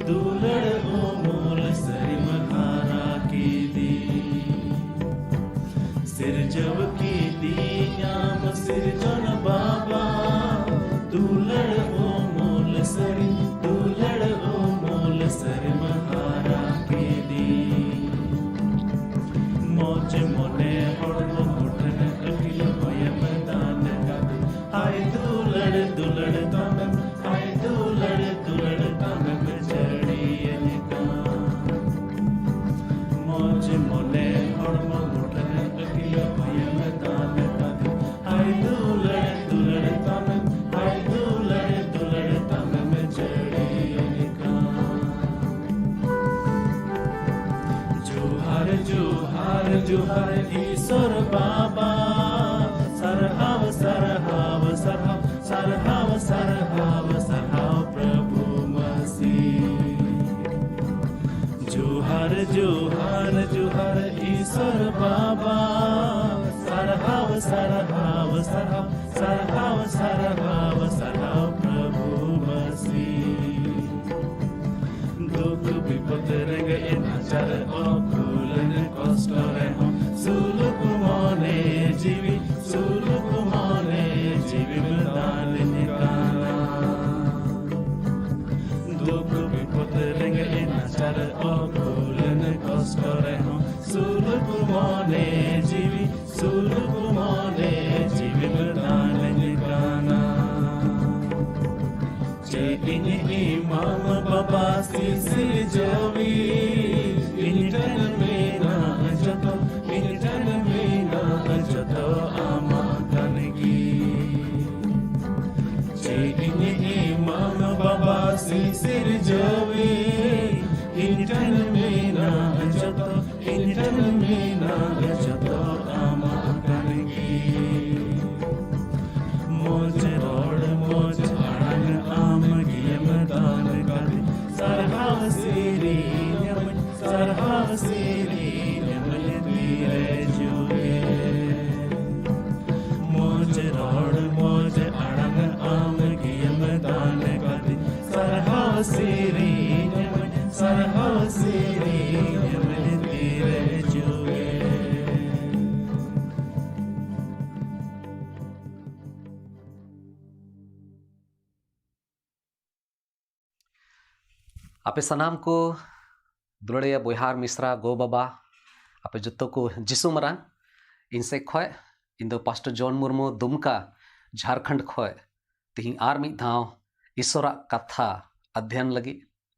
दुलड़ मोल सरिमहारा की दी सिरजव की दी न्याम सिरजन बाबा दुलड़ मोल सरि दुलड़ मोल सरिमहारा की दी मौज मोने हड़ो मुठन अखिल भयम दान गाद हाय दुलड़ दुलड़ तम हाय दुलड़ दुलड़ तम चढ़ियन का मौज मोने हड़ो मुठन अखिल भयम दान गाद हाय दुलड़ दुलड़ तम हाय दुलड़ दुलड़ तम चढ़ियन का जोहार जोहार जोहार ईश्वर बाबा सरहाव सरहाव सरहाव सरहाव सरहाव सरहाव प्रभु मसीह जोहार जोहार जोहार ईश्वर बाबा सरहाव सरहाव सरहाव सरहाव सरहाव सरहाव प्रभु मसीह दुख विपद रंग इनाचार अकुलन कष्ट रहो सुलुक मने जीवी सुलुक मने जीवी दान निकाला दुख विपद रंग इनाचार अकुलन कष्ट रहो सुलुक मने जीवी सुलुक मने जीवी दान निकाला ini imam baba sisi jawi ini tan mena jato amakan gi ini imam baba sisi jawi ini tan mena jato amakan gi moj rod moj arang am giyam dan kadi sarhav siri nyamal dire juge moj rod moj arang am giyam dan kadi sarhav siri nyamal dire juge आपे सनाम को दुलड़िया बोहार मिश्रा गो बाबा आपे जुत्तो को जिसु मरान इनसे खोय इन दो pastor John Murmu Dumka Jharkhand खोय तिहिं are मिद धाव ईश्वरा कथा अध्ययन लगी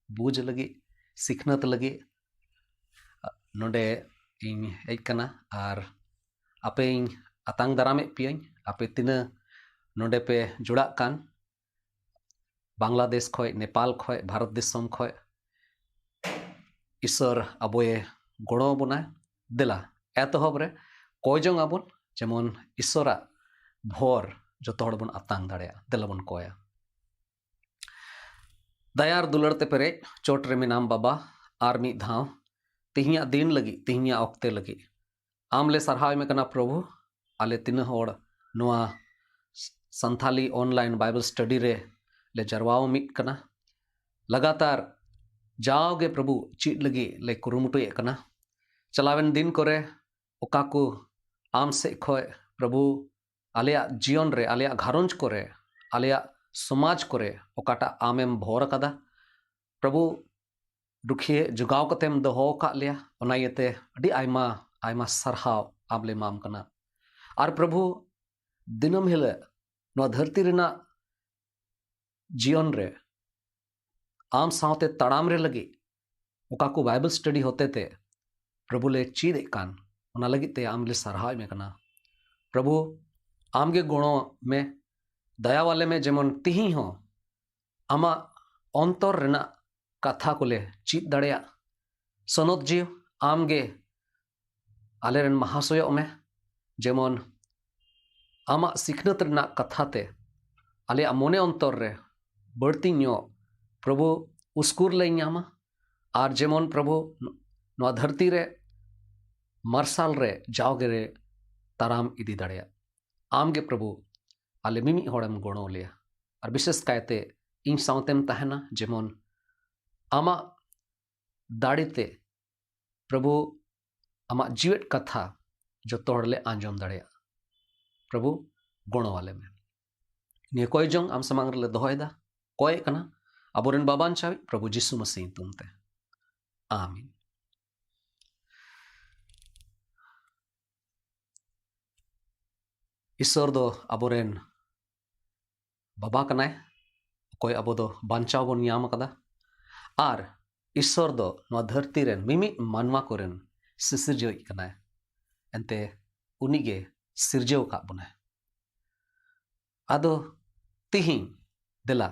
बूझ लगी सिखनत लगी नोडे इन एकना आर आपे इन अतांग दारामे पियन आपे तिना नोडे पे जुड़ा कान बांग्लादेश खोय नेपाल खोय भारत दिसम खोय ईश्वर अबोए गड़ो बोना दिला एतहब रे कयजों आबन जेमन ईश्वरा भोर जो हड़ बन आतांग दाड़े दिला बन कोया दयार दुलड़ते पेरे चोट रे मिनाम बाबा आर मिद धाव तिहिया दिन लगी तिहिया ऑक्ते लगी आमले सरहाव में कना प्रभु आले तीन हड़ नोआ संथाली ऑनलाइन बाइबल स्टडी रे ले जरवाओ मिट कना लगातार जाओगे प्रभु चीट लगी ले कुरुमुटुए कना चलावेन दिन करे ओका को आम से खोय प्रभु आलिया जीवन रे आलिया घारोंज करे आलिया समाज करे ओकाटा आमेम भोर कदा प्रभु रुखिए जुगाव कतेम दोहो का लिया ओनायते अडी आयमा आयमा सरहाव आमले माम कना आर प्रभु दिनम हिले नो धरती रेना जीवन रे आम सावते तड़ाम रे लगी ओका को बाइबल स्टडी होते थे प्रभु ले चीद कान ओना लगी ते आमले सरहाव में कना प्रभु आमगे गुणों में दया वाले में जेमन तिही हो आमा अंतर रेना कथा को ले चीद दड़िया सनत जीव आमगे आलेरन महाशय में जेमन आमा सिखनत रेना कथा ते आले मोने अंतर रे बढ़ती प्रभु उस्कुर ले नामा आर जेमन प्रभु नवा धरती रे मार्शल रे जाओगे रे ताराम इदी दाड़िया आमगे प्रभु आले मिमी हड़म गणो लिया और विशेष कायते इन सावतेम तहना जेमन आमा दाड़ेते प्रभु आमा जीवेट कथा जो तोड़ले आंजोम दाड़े प्रभु गुण वाले में निये कोई जोंग आम समांग ले दोहयदा कोई कना अबोरेन बाबान चावी प्रभु जिसु मसीह तुमते आमीन। ईश्वर दो अबोरेन बाबा कनाय कोई अबो दो बांचाव बोन याम कदा आर ईश्वर दो नवा धरती रेन मिमी मानवा कोरेन सिसिरजो कनाय एंते उनीगे सिरजो का बुनाय आदो तिहिं देला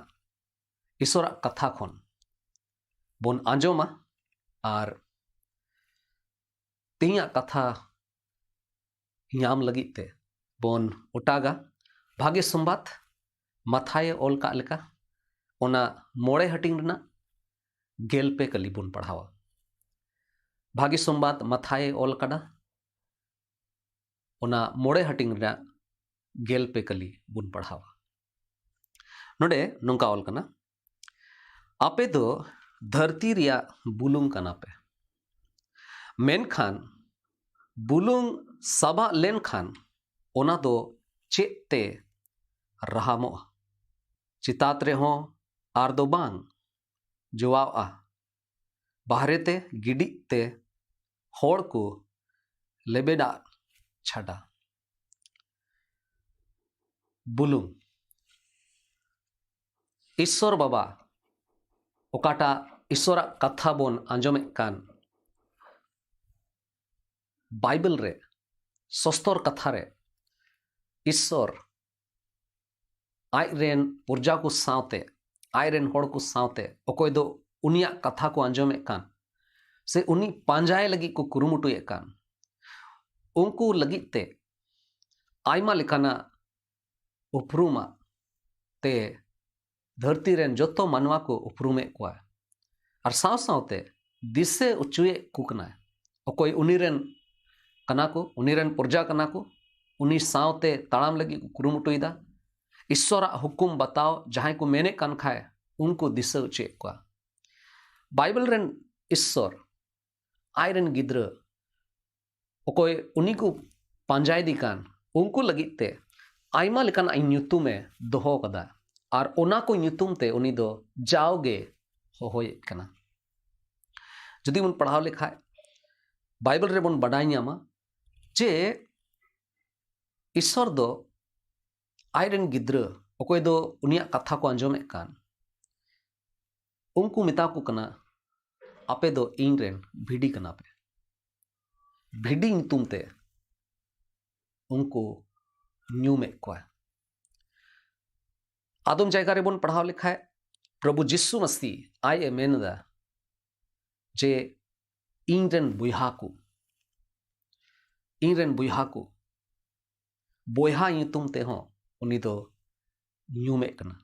ईश्वर कथा खन बोन आंजोमा आर तिहिं कथा याम लगिते बोन उटागा भाग्य संबाद माथाए ओल का लेका ओना मोड़े हटिंग रना गेलपे कली बोन पढ़ावा भाग्य संबाद माथाए ओल काडा ओना मोड़े हटिंग रना गेलपे कली बोन पढ़ावा नोडे नोंका ओल कना आपे दो धरती रिया बुलुंग कना पे मेनखान बुलुंग सबा लेन खान ओना दो चेते रहामो चितात रे हो आर दो बांग जवाब आ बाहरेते गिडी ते होड़ को लेबेडा छाड़ा बुलुंग ईश्वर बाबा ओकाटा ईश्वर कथा बोन आंजोमे कान बाइबल रे सस्तर कथा रे ईश्वर आयरेन पुरजा को सावते आयरेन होड़ को सावते ओकोय दो उनिया कथा को आंजोमे कान से उनी पांजाए लगी को कुरुमुटुए कान उनको लगिते आयमा लिखाना उपरुमा ते धरती रेन जोतो मानवा को उपरुमे को और साव सावते दिसे उचुए कुकना ओकोय उनीरेन कना को उनीरेन पुरजा कना को उनी सावते ताड़ाम लगी कुरुमुटुईदा ईश्वर हुकुम बताओ जहां को मेने कान खाए उनको दिशा उचे को बाइबल रेन ईश्वर आयरन गिद्र ओकोय उनी को पांजाय दी कान उनको लगिते आयमा लेकान आई ᱧᱩᱛᱩᱢে दोहो कदा और ओना को ᱧᱩᱛᱩᱢ ते उनी दो जाओगे होय कना जदि बन पढ़ाव लेखा बाइबल रे बन बडाई ᱧामा जे ईश्वर दो आयरन गिद्र ओकोय दो उनिया कथा को आंजोमे कान उनको मिता को कना आपे दो इन रेन भिडी कना पे भिडी ᱧᱩᱛᱩᱢ ते उनको ᱧᱩᱢे को आदम जायगा रे बन पढ़ाव लिखा है प्रभु जिसु मसीह आय मेनदा जे इन रेन बुयहा को बोयहा ᱧᱩᱛᱩᱢ ते हो उनी दो ᱧᱩᱢे कना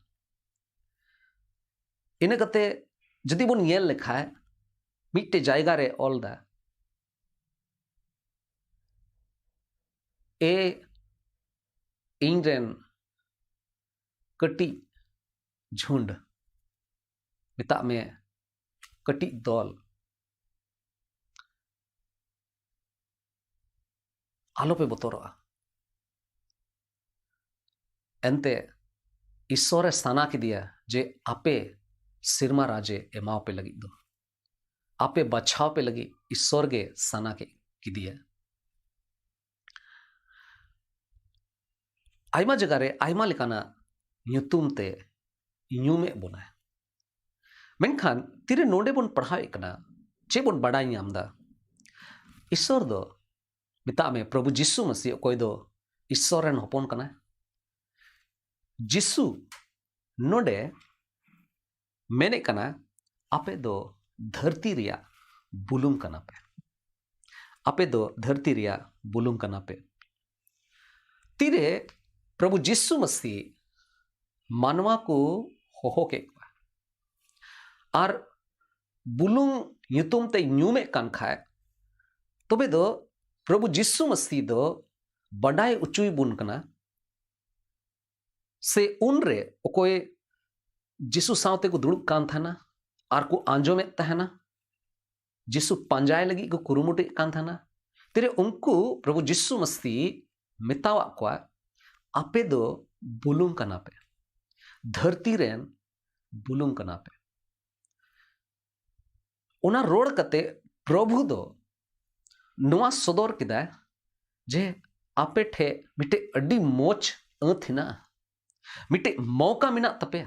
इन कते जदि बन येल लेखा है मिट्टे जायगा रे ओलदा ए इन रेन कटी झुंड मिता में कटी दल आलो पे बतौरआ एनते ईश्वरे साना की दिया जे आपे सिरमा राजे एमाव पे लगी दो आपे बचाव पे लगी ईश्वर के साना के की दिया आयमा जगह रे आयमा लेकाना ᱧᱩᱛᱩᱢ ते ᱧᱩᱢे बोना मेनखान तिरे नोडे बन पढ़ावे कना चे बन बड़ाई ᱧामदा ईश्वर दो मिता में प्रभु जिसु मसीह कोई दो ईश्वर रेन होपन कना जिसु नोडे मेने कना आपे दो धरती रिया बुलुम कना पे आपे दो धरती रिया बुलुम कना पे तिरे प्रभु जिसु मसीह मानवा को होहो के और बुलुंग ᱧᱩᱛᱩᱢ ते ᱧᱩᱢे कान खाए तबे दो प्रभु जिसु मसीह दो बडाई उचुई बुन कना से उन रे ओकोय जिसु सावते को दुड़ुब कान थाना आर को आंजोमेत तहना जिसु पंजाय लगी को कुरुमुटे कान थाना तेरे उनको प्रभु जिसु मसीह मितावा को आपे दो बुलुंग कना पे धरती रेन बुलुंग कना पे उना रोड कते प्रभु दो नुआ सदर किदा जे आपे ठे मिटे अड्डी मोच अंथिना मिटे मौका मिना तपे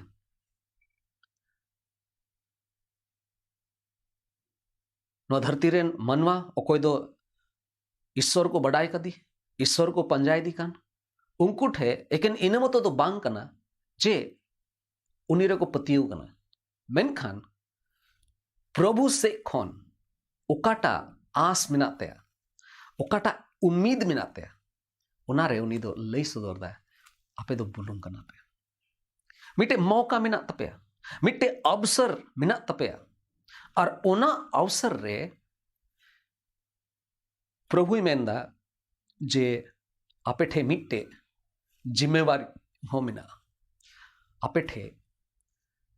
नुआ धरती रेन मनवा ओकोय दो ईश्वर को बड़ाई कदी ईश्वर को पंजाय दी कान उनको ठे एकेन इन मतो तो बांग कना जे उनी रे को पतियु कना मेनखान प्रभु से खन ओकाटा आस मिनाते ओकाटा उम्मीद मिनाते उनारे उनी दो लई सदर दा आपे दो बुलुंग कना पे मिटे मौका मिना तपे मिटे अवसर मिना तपे और ओना अवसर रे प्रभु मेंदा जे आपे ठे मिटे जिम्मेवारी हो मिना आपे ठे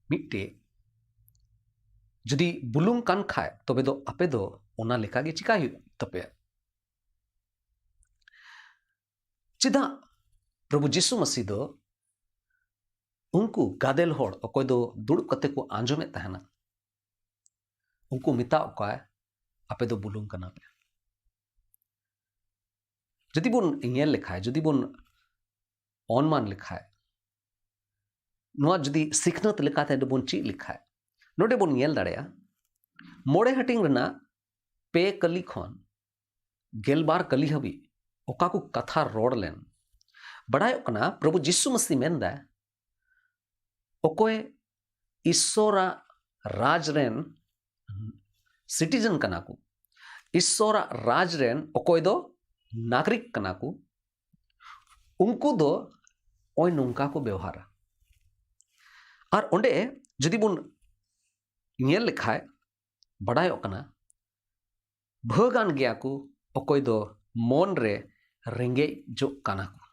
मिटे जदि बुलुंग कान खाए तबे दो आपे दो ओना लेका गे चिका हु तपे चिदा प्रभु जिसु मसीह दो उनको गादेल होड़ अकोय दो दुड़ कते को आंजोमे तहना उनको मिता ओकाय आपे दो बुलुंग कना पे जदि बुन इंगेल लिखाए जदि बुन ऑनमान लिखाए नुआ जदि सिखनत लिखाते बुन ची लिखाए नोडे बुन इंगेल दाड़ेया मोड़े हटिंग रना पे कली खन गेलबार कली हबी ओका को कथा रोड लेन बड़ाय कना प्रभु जिसु मसीह मेंदा ओकोय ईश्वरा राज रेन सिटीजन कना को ईश्वरा राज रेन ओकोय दो नागरिक कना को उनको दो ओय नोंका को व्यवहार और ओंडे जदि बुन इंगेल लिखाए बड़ाय कना भगान गया को ओकोय दो मन रे रेंगे जो कना को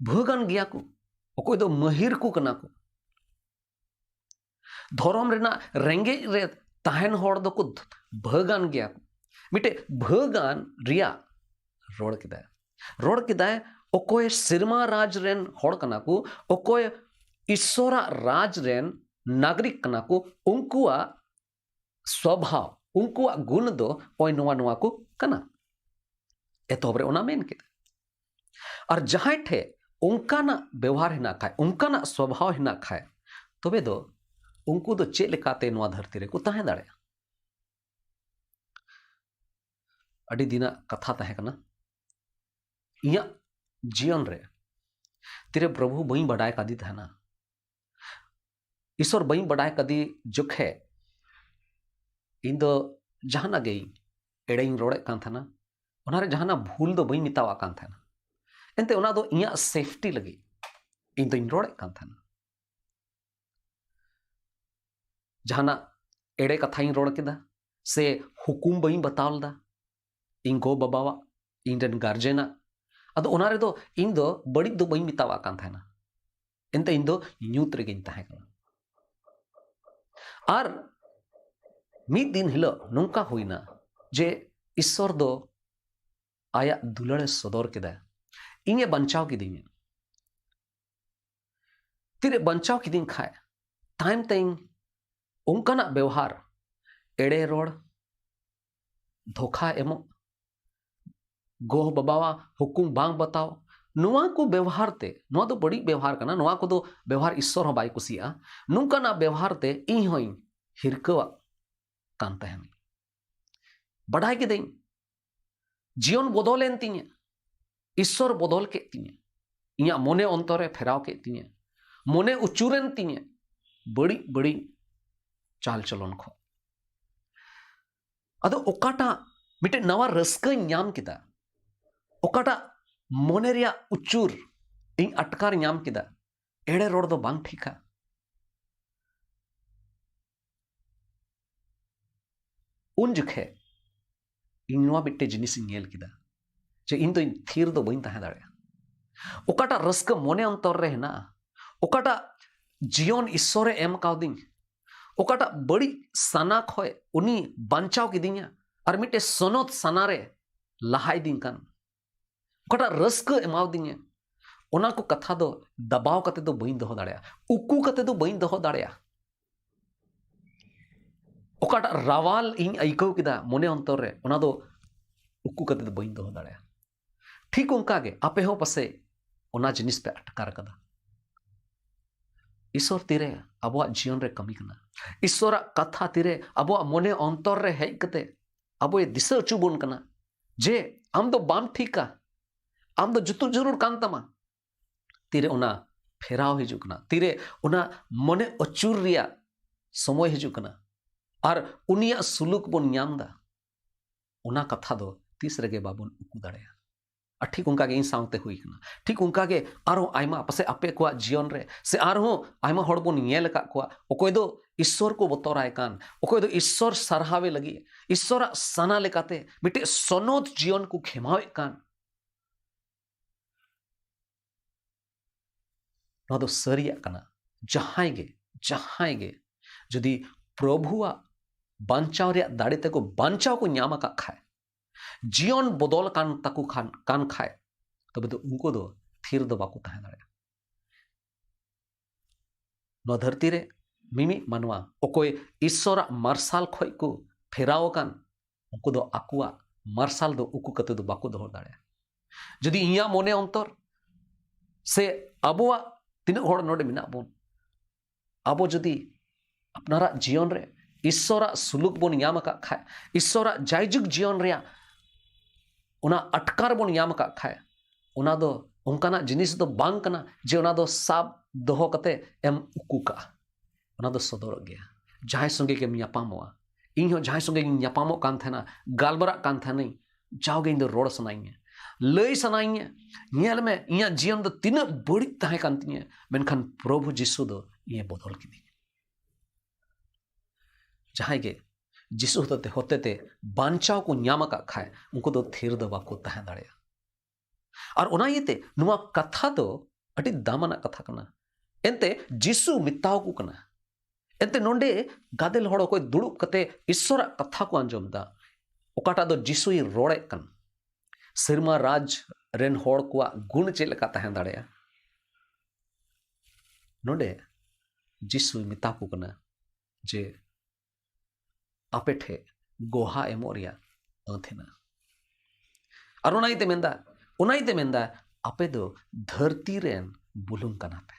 भगान गया को ओकोय दो महिर को कना को धर्म रेना रेंगे रे ताहन होड़ दो को भगान गया को मिटे भगान रिया रोड किदाय ओकोय सिरमा राज रेन होड़ कना को ओकोय ईश्वरा राज रेन नागरिक कना को उनकुआ स्वभाव उनकुआ गुण दो ओय नोवा नोवा को कना एतोबरे ओना मेन के और जहां ठे उनकाना व्यवहार हिना खाए उनकाना स्वभाव हिना खाए तबे दो उनको दो चे लेकाते नोवा धरती रे को ताहे दाड़े अड़ी दिना कथा ताहे कना इया जीवन रे तेरे प्रभु बई बड़ाय कदी थाना ईश्वर बई बड़ाय कदी जुखे इन दो जहाना गई एड़ेई रोड़े कान थाना ओनारे जहाना भूल दो बई मितावा कान थाना एंते ओना दो इया सेफ्टी लगी इन दो रोड़े कान थाना जहाना एड़े कथाई रोड़ केदा से हुकुम बई बतावलदा इन गो बाबावा इन रेन गार्जेना अदो ओनारे दो इन दो बड़ी दो बई मितावा कान थाना एंते इन दो न्यूत रे गिन ताहे कना और मिद दिन हिलो नोंका हुईना जे ईश्वर दो आया दुलड़े सदर केदा इने बंचाव किदिंग तिरे बंचाव किदिंग खाए टाइम ताइम उनकाना व्यवहार एड़े रोड़ धोखा एमो गोह बाबावा हुकुम बांग बताओ नुआ को व्यवहार ते नुआ दो बड़ी व्यवहार कना नुआ को दो व्यवहार ईश्वर हो बाई कुसिया नुकाना व्यवहार ते इन होई हिरकवा कान तहन बढ़ाई के दें जीवन बदलेन तिने ईश्वर बदल के तिने इया मने अंतरे फेराव के तिने मने उचुरेन तिने बड़ी बड़ी चाल चलन खो अदो ओकाटा मिटे नवा रस्का ᱧᱟᱢ किदा ओकाटा मने रिया उचुर इन अटकार ᱧᱟᱢ किदा एड़े रोड दो बांग ठीका उन जुखे इन नवा मिटे जिनिस नेल किदा जे इन दो थीर दो बइन ताहे दाड़े ओकाटा रस्का मने अंतर रे ना ओकाटा जीवन ईश्वरे एम काउदिंग ओकाटा बड़ी सना खय उनी बांचाव किदिंगा और मिटे सनत सनारे लहाई दिन कान ओकाटा रस्क एमाउदिंगा ओना को कथा दो दबाव कते दो बइन दहो दाड़या उकू कते दो बइन दहो दाड़या ओकाटा रावाल इन आइकव किदा मने अंतर रे ओना दो उकू कते दो बइन दहो दाड़या ठीक उनका गे आपे हो पसे ओना जिनिस पे अटकार कदा ईश्वर तीरे अबुआ जीवन रे कमी कना ईश्वर कथा तीरे अबुआ मने अंतर रे हेज कते अबुए दिशा अचु बोन कना जे आम दो बाम ठीका आम दो जुतु जरूर कान तमा तीरे ओना फेराव हिजु कना तीरे ओना मने अचुर रिया समय हिजु कना और उनिया सुलुक बोन न्यामदा ओना कथा दो तीस रेगे बाबुन उकू दाड़ेया ठीक उनका गे इन सावते हुई कना ठीक उनका गे आरो आयमा पसे आपे को जीवन रे से आरो आयमा हड़ बोन नेल का को ओकोय दो ईश्वर को बतराय कान ओकोय दो ईश्वर सरहावे लगी ईश्वर सना लेकाते मिटे सनोत जीवन को खेमावे कान ना दो सरिया कना जहाय गे जदि प्रभुआ बांचाव रे दाड़े ते को बांचाव को न्यामा का खाए जीवन बदल कान ताकू कान खाए तबे तो उनको दो थीर दो बाकू तहे दाड़े नो धरती रे मिमी मानवा ओकोय ईश्वर मार्शाल खय को फेराव कान उनको दो आकुआ मार्शाल दो उकू कते दो बाकू दो दाड़े जदि इया मने अंतर से अबुआ तीना होड़ नोडे मिना बोन अबो जदि अपनारा जीवन रे ईश्वर सुलुक बोन याम का खाए ईश्वर जायजुग जीवन रे उना अटकार बोन याम का खाए उना दो उनकाना जिनिस दो बांग कना जे उना दो साब दोहो कते एम उकू का उना दो सदर गया जहां संगे के न्यापामोआ इन हो जहां संगे न्यापामो कान थेना गालबरा कान थेना जाओगे इन दो रोड सनाइए लय सनाइए नेल में इया जीवन दो तीन बड़ी तहे कान तिए मेनखान प्रभु जीसु दो ये बदल किदी जहां गे जीसु होते ते बांचाव को न्याम का खाए उनको दो थीर दो बाको तहे दाड़ेया और ओना येते नुआ कथा दो अति दामना कथा कना एंते जीसु मिताव को कना एंते नोंडे गादेल हड़ कोई दुड़ुब कते ईश्वर कथा को अंजमदा ओकाटा दो जीसु ही रोड़े कन सिरमा राज रेन हड़ को गुण चेल का तहे दाड़ेया नोंडे जीसु मिताव को कना जे आपे ठे गोहा एमोरिया अंथेना और उनाइते मेंदा आपे दो धरती रेन बुलुंग कना पे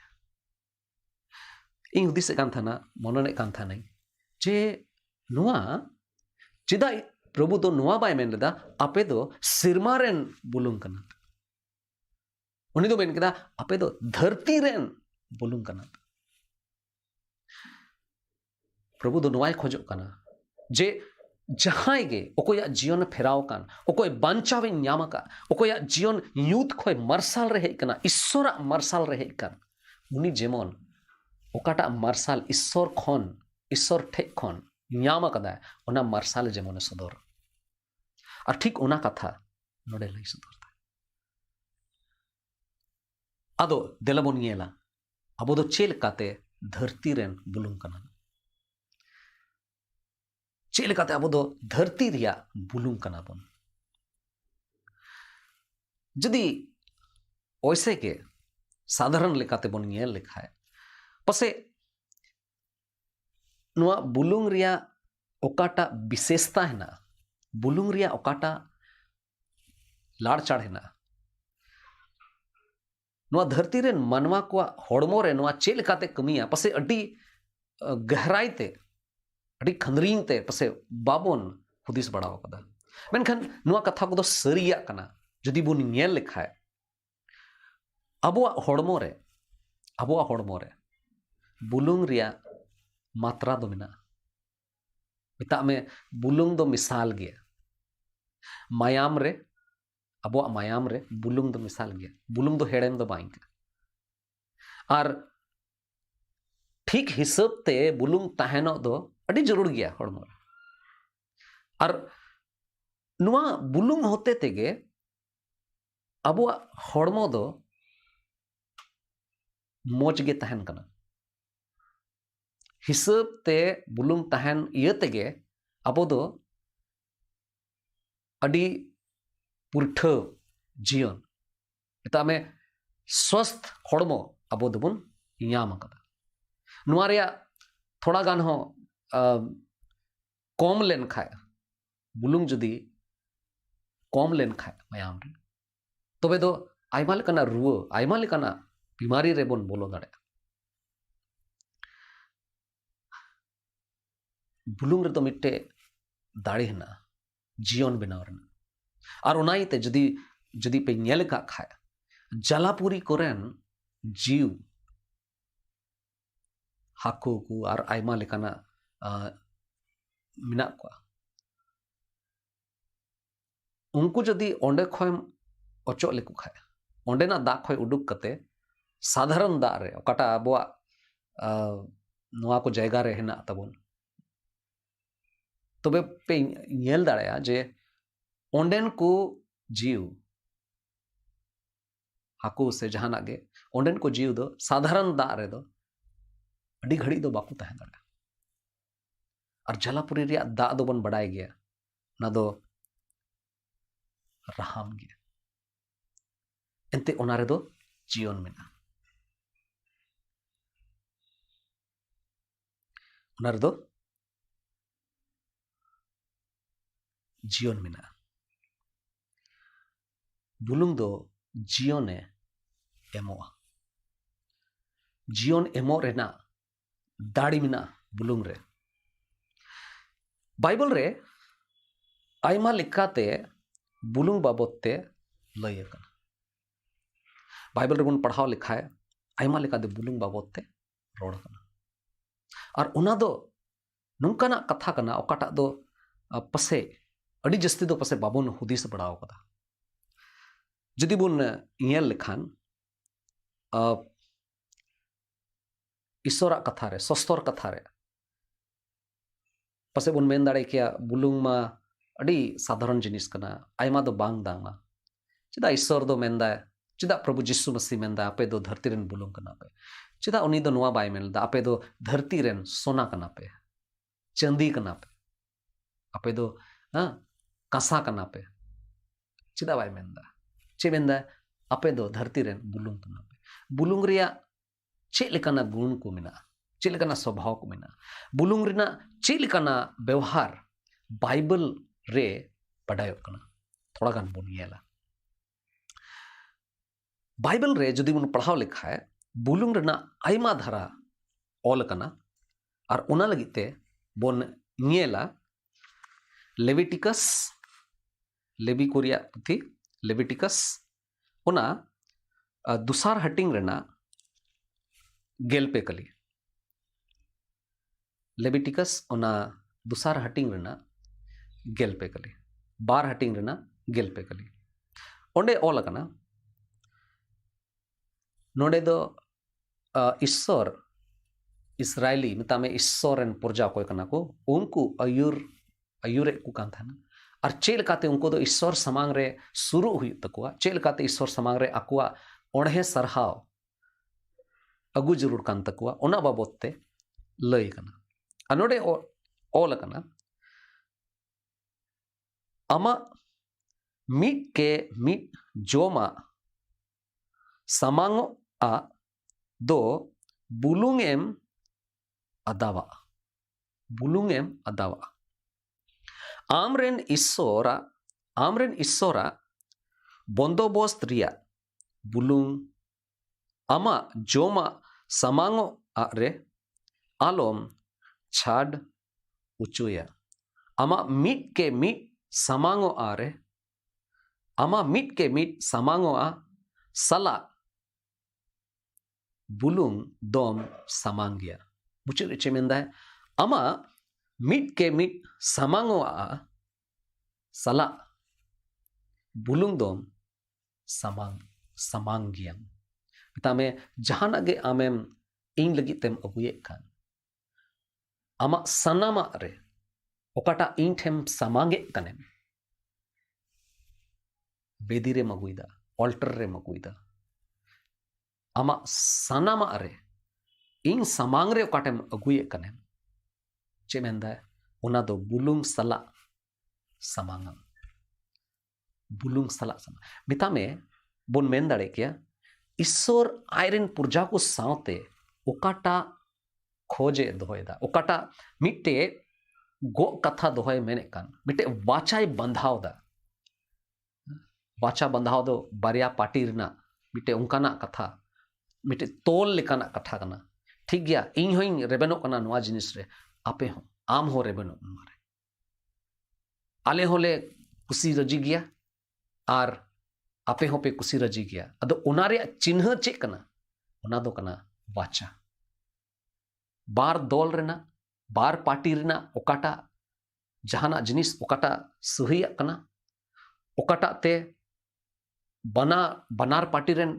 इन हुदिस कान थाना मनने कान थाना जे नुआ चिदा प्रभु दो नुआ बाय मेन लेदा आपे दो सिरमा रेन बुलुंग कना उनी दो मेन केदा आपे दो धरती रेन बुलुंग कना प्रभु दो नुआय खोजो कना जे जहां गे ओकोया जीवन फेराव कान ओकोय बांचावे न्यामा का ओकोया जीवन यूथ खोय मार्शाल रहे कना ईश्वर मार्शाल रहे कान उनी जेमन ओकाटा मार्शाल ईश्वर ठेक खन न्यामा कदा ओना मार्शाल जेमन सदर और ठीक ओना कथा नोडे लई सदर आदो देलाबोन येला अबो दो चेल काते धरती रेन बुलुंग कना चेलकाते अब दो धरती रिया बुलुंग कना बन जदि ओइसे के साधारण लेकाते बन नेल लेखाय पसे नुआ बुलुंग रिया ओकाटा विशेषता है ना बुलुंग रिया ओकाटा लाड़चाड़ है ना नुआ धरती रे मानवा को हड़मो रे नुआ चेलकाते कमिया पसे अड्डी गहराईते अड़ी खंदरीन ते पसे बाबोन हुदिस बड़ाव कदा मेनखान नुआ कथा को दो सरिया कना जदि बुन नेल लेखाय अबुआ हड़मो रे बुलुंग रिया मात्रा दो मेना मिता में बुलुंग दो मिसाल गया मायाम रे अबुआ मायाम रे बुलुंग दो मिसाल गया बुलुंग दो हेड़ेम दो बाइंग और ठीक हिसाब ते बुलुंग तहनो दो अड़ी जरूर गया हड़मो और नुआ बुलुंग होते तेगे अबुआ हड़मो दो मोज गे तहन कना हिसाब ते बुलुंग तहन इये तेगे अबो दो अडी पुरठा जीवन इता में स्वस्थ हड़मो अबो दोबन याम अकदा नुआ रेया थोड़ा गान हो कम लेन खाय बुलुंग जुदी कम लेन खाय मायाम रे तबे दो आयमा लेकाना रुआ आयमा लेकाना बीमारी रे बोन बोलो दाड़े बुलुंग रे तो मिट्टे दाड़े हना जीवन बनाव रना और उनाइते जदी जदी पे नेल का खाय जलापुरी कोरेन जीव हाको को और आयमा लेकाना मिना को उनको जदी ओंडे खोय अचो लेको खाय ओंडेना दा खोय उडुक कते साधारण दा रे ओकाटा अबवा नोआ को जायगा रे हेना तबन तबे पे नेल दाड़या जे ओंडेन को जीव हाको से जहाना गे ओंडेन को जीव दो साधारण दा रे दो अडी घड़ी दो बाकू तहे दाड़ा और जलापुरी रिया दा दो बन बड़ाय गया ना दो राहाम गया एंते ओना रे दो जीवन मेना ओना रे दो जीवन मेना बुलुंग दो जीवने एमोआ जीवन एमो रेना दाड़ी मेना बुलुंग रे बाइबल रे आयमा लेकाते बुलुंग बाबत ते लय अकना बाइबल रे बन पढ़ाव लिखा है आयमा लेकाते बुलुंग बाबत ते रोड कना और उना दो नंकाना कथा कना ओकाटा दो पसे अड़ी जस्ती दो पसे बाबन हुदिस बड़ाव कदा जदि बुन इयल लिखान ईश्वरा कथा रे सस्तर कथा रे पसे बुन मेन दाड़े किया बुलुंग मा अड़ी साधारण जिनिस कना आयमा दो बांग दांगा चिदा ईश्वर दो मेंदा चिदा प्रभु जिसु मसीह मेंदा आपे दो धरती रेन बुलुंग कना पे चिदा उनी दो नोआ बाय मेलदा आपे दो धरती रेन सोना कना पे चांदी कना पे आपे दो कांसा कना पे चिदा बाय मेंदा चे मेंदा आपे दो धरती रेन बुलुंग कना पे बुलुंग रिया चे लेकाना गुण को मेना चे लेकाना स्वभाव को मेना बुलुंग रेना चे लेकाना व्यवहार बाइबल रे पढ़ायो कना थोड़ा गान बोन येला बाइबल रे जदि बन पढ़ाव लिखा है बुलुंग रेना आयमा धारा ऑल कना और ओना लगिते बोन येला लेविटिकस लेवी कोरिया पुथी लेविटिकस ओना दुसार हटिंग रेना गेलपे कली लेविटिकस ओना दुसार हटिंग रेना गेलपे कली बार हटिंग रेना गेलपे कली ओंडे ऑल कना नोडे दो ईश्वर इस्राएली मितामे ईश्वर एन पुरजा कोई कना को उनको अयुरे को कान था ना और चेल काते उनको दो ईश्वर समांग रे शुरू हुई तकुआ चेल काते ईश्वर समांग रे अकुआ ओढ़े सरहाव अगु जरूर कान तकुआ ओना बाबत ते लय कना अनोडे ऑल कना अमा मीट के मीट जोमा समांगो आ दो बुलुंगेम अदावा आमरेन ईश्वरा बंदोबस्त रिया बुलुंग आमा जोमा समांगो आ रे आलोम छाड़ उचुया आमा मीट के मीट समांगो आ रे आमा मीट के मीट समांगो आ सला बुलुंग दोम समांगिया मुझे रिचे मेंदा है अमा मीट के मीट समांगो आ सला बुलुंग दोम समांगिया तामे जहाना गे आमेम इन लगी तेम अगुये खान अमा सनामा रे ओकाटा इन ठेम समांगे कनेम बेदी रे मगुइदा ऑल्टर रे मगुइदा आमा सनामा रे इन समांग रे ओकाटेम अगुए कने चे मेंदा ओना दो बुलुंग सला समांगम बुलुंग सला समा मिता में बोन मेन दाड़े किया ईश्वर आयरन पुरजा को सावते ओकाटा खोजे दोहयदा ओकाटा मिट्टे गो कथा दोहय मेने कान मिट्टे वाचाय बंधावदा वाचा बंधाव दो बारिया पार्टी रिना मिट्टे उनकाना कथा मिट्टे तोल लेकाना कथा कना ठीक गया इन होइंग रेबेनो कना नवा जिनिस रे आपे हो आम हो रेबेनो मारे आले होले कुसी रजी गया आर आपे हो पे कुसी रजी गया अदो ओना रे चिन्ह चे कना ओना दो कना वाचा बार दौल रेना बार पार्टी रेना ओकाटा जहाना जिनिस ओकाटा सहिया कना ओकाटा ते बना बनार पार्टी रेन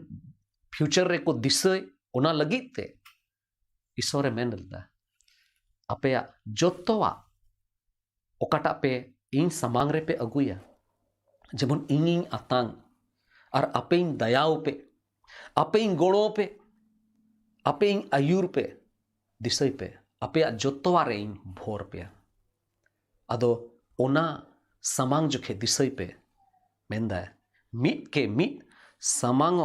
फ्यूचर रे को दिसय ओना लगित ते ईश्वरे मेन लदा अपेया जोतोवा ओकाटा पे इन समांग रे पे अगुया जेमन इन आतांग और आपे इन दयाओ पे आपे इन गोड़ो पे आपे इन आयुर पे दिसय पे अपेया जोतोवा रे इन भोर पे अदो ओना समांग जोखे दिसय पे मेंदा मिट के मिट समांग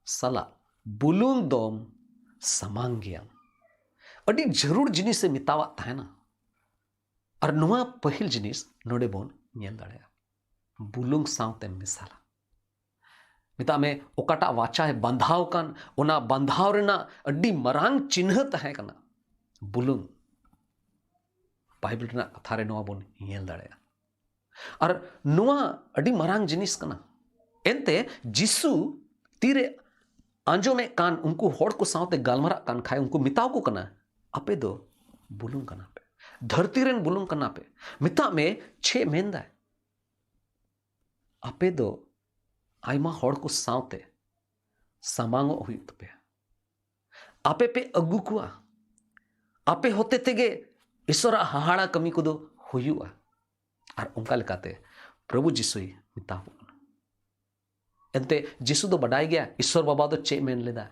सला बुलुंग दोम समांगियम अड़ी जरूर जिनिस से मितावा ताहेना और नुआ पहिल जिनिस नोडे बोन नेल दाड़ेया बुलुंग सावते मिसाला मिता में ओकाटा वाचा है बंधाव कान ओना बंधाव रेना अड्डी मरांग चिन्ह ताहे कना बुलुंग बाइबल रेना कथा रे नोआ बोन नेल दाड़ेया और नुआ अड्डी मरांग जिनिस कना एनते जिसु तीरे आंजो में कान उनको होड़ को सावते गालमरा कान खाए उनको मिताव को कना आपे दो बुलुंग कना पे धरती रेन बुलुंग कना पे मिता में छे मेंदा है आपे दो आयमा होड़ को सावते समांगो हुई पे आपे पे अगु कुआ आपे होते तेगे ईश्वरा हाहाड़ा कमी को दो हुयुआ और उनका लेकाते प्रभु जिसुई मिताव एंते जिसु दो बडाई गया ईश्वर बाबा दो चे मेन लेदा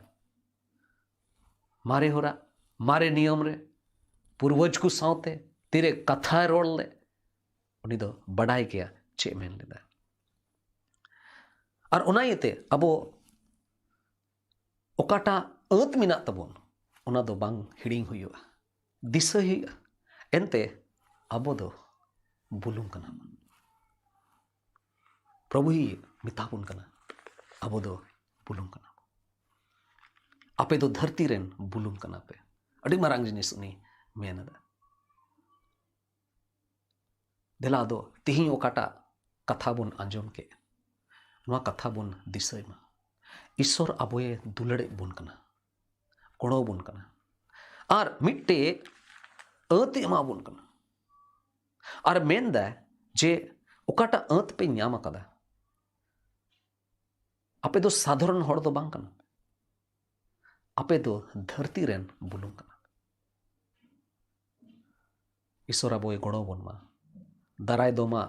मारे होरा मारे नियम रे पूर्वज को सावते तेरे कथा रोल ले उनी दो बडाई गया चे मेन लेदा और ओना येते अबो ओकाटा अंत मिना तबोन ओना दो बांग हिडिंग हुयुआ दिस हुयुआ एंते अबो दो बुलुंग कना प्रभु ही मिताबुन कना अबो दो बुलुंग कना आपे दो धरती रेन बुलुंग कना पे अड़ी मारांग जिनिस उनी मेनदा देला दो तिही ओकाटा कथा बोन आंजोम के नवा कथा बोन दिसय मा ईश्वर अबोए दुलड़े बोन कना कोड़ो बोन कना और मिट्टे अते मा बोन कना और मेनदा जे ओकाटा अंत पे न्याम कदा आपे दो साधारण होड़ दो बांग कना आपे दो धरती रेन बुलुंग कना ईश्वर अबोए गोड़ो बोन मा दाराय दो मा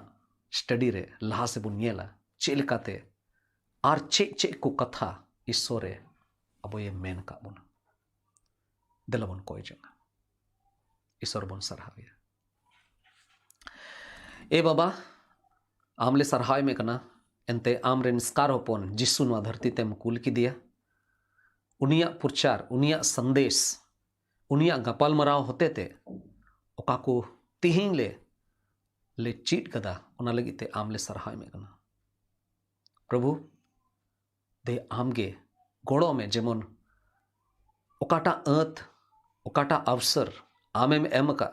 स्टडी रे लहा से बोन नेला चे लेकाते और चे चे को कथा ईश्वरे अबोए मेन का बोन देला बोन कोय जंगा ईश्वर बोन सरहाविया ए बाबा आमले सरहाय में कना एंते आमरे निस्कार होपोन जिसु नवा धरती तेम कुल की दिया उनिया प्रचार उनिया संदेश उनिया गपाल मराव होते ते ओका को तिहिंग ले चीट कदा ओना लगी ते आमले सरहाय में कना प्रभु दे आमगे गोड़ो में जेमन ओकाटा अंत ओकाटा अवसर आमे में एम का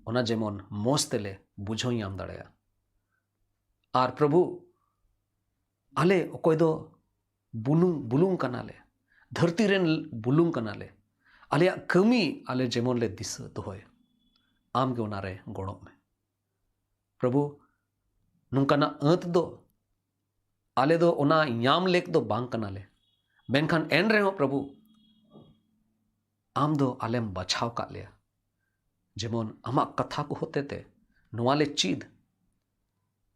ओना जेमन मोस तेले बुझोई आम दाड़ेया और प्रभु आले ओकोय दो बुलुंग बुलुंग कनाले धरती रेन बुलुंग कनाले आले कमी आले जेमन ले दिस दोय आमगे ओनारे गोड़ो में प्रभु नुंकाना अंत दो आले दो ओना याम लेक दो बांग कनाले मेनखान एन रहे हो प्रभु आम दो आलेम बचाव का लिया जेमन आमा कथा को होते थे नवाले चीद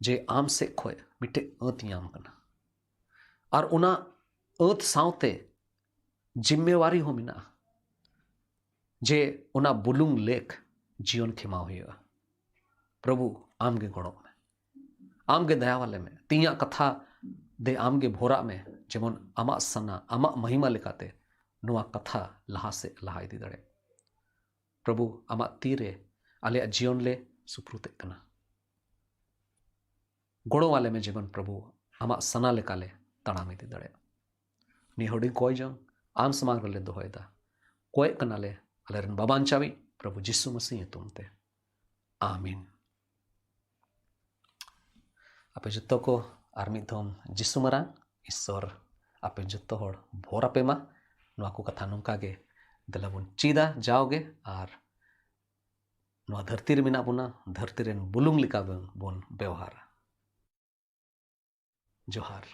जे आम से खोए मिटे अंत याम कना और उना अंत सावते जिम्मेवारी हो मिना जे उना बुलुंग लेख जीवन खेमा हुआ प्रभु आमगे गड़ो में आमगे दया वाले में तीया कथा दे आमगे भोरा में जेमन आमा सना आमा महिमा लेकाते नुआ कथा लहा से लहा इदी दड़े प्रभु आमा तीरे आले जीवन ले सुप्रुते कना गड़ो वाले में जेमन प्रभु आमा सना लेकाले तड़ाम इदी दड़े नि होडी कोई जंग आम समाग ले दोहयदा कोई कनाले अलेरन बाबान चावी प्रभु जिसु मसीह तुमते आमीन आपे जत्तो को आर्मी धोम जिसु मरा ईश्वर आपे जत्तो होड़ भोर आपे मा नुआ को कथा नोंका गे दलाबुन चीदा जाओगे आर नुआ धरती रे मिना बुना धरती रेन बुलुंग लिका बोन व्यवहार जोहार